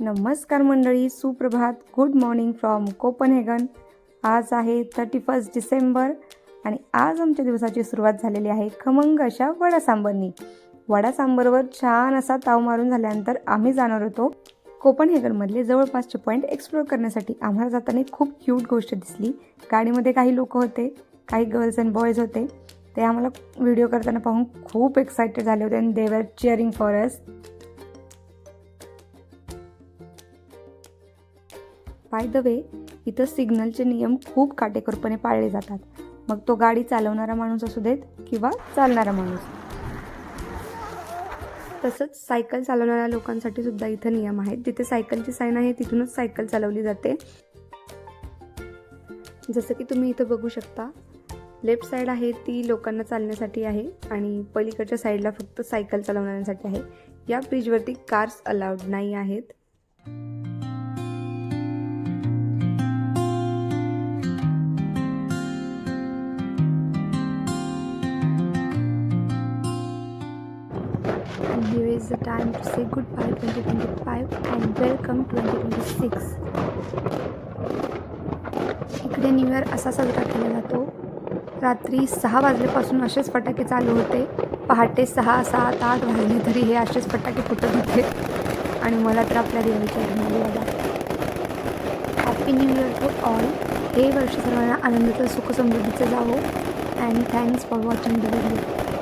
नमस्कार मंडळी, सुप्रभात. Good morning from Copenhagen. आज आहे 31 डिसेंबर आणि आज आमच्या दिवसाची सुरुवात झालेली आहे खमंग अशा वडा सांबरनी. वडा सांबरवर छान असा ताव मारून झाल्यानंतर आम्ही जाणार होतो कोपनहेगनमधले जवळपासचे पॉईंट एक्सप्लोर करण्यासाठी. आम्हाला जाताना खूप क्यूट गोष्ट दिसली. गाडीमध्ये काही लोक होते, काही गर्ल्स अँड बॉयज होते. ते आम्हाला व्हिडिओ करताना पाहून खूप एक्सायटेड झाले होते आणि they were cheering for us. By the way, इथं सिग्नलचे नियम खूप काटेकोरपणे पाळले जातात. मग तो गाडी चालवणारा माणूस असू देत किंवा चालणारा माणूस. तसंच सायकल चालवणाऱ्या लोकांसाठी सुद्धा इथं नियम आहेत. जिथे सायकलची साईन आहे तिथूनच सायकल चालवली जाते. जसं की तुम्ही इथं बघू शकता, लेफ्ट साईड आहे ती लोकांना चालण्यासाठी आहे आणि पलीकडच्या साईडला फक्त सायकल चालवणाऱ्यांसाठी आहे. या ब्रिजवरती कार्स अलाउड नाही आहेत. And here is the time to say goodbye 2025 and welcome 2026. इकडे न्यू इयर असा साजरा केला जातो. रात्री 6 वाजल्यापासून असेच फटाके चालू होते. पहाटे 6, 7, 8 वाजले तरी हे असेच फटाके फुटत होते आणि मला तर आपल्या देवाची आठवण आली बघा. Happy new year to all. हे वर्ष सर्वांना आनंदाचं, सुख समृद्धीचं जावो. And thanks for watching the video.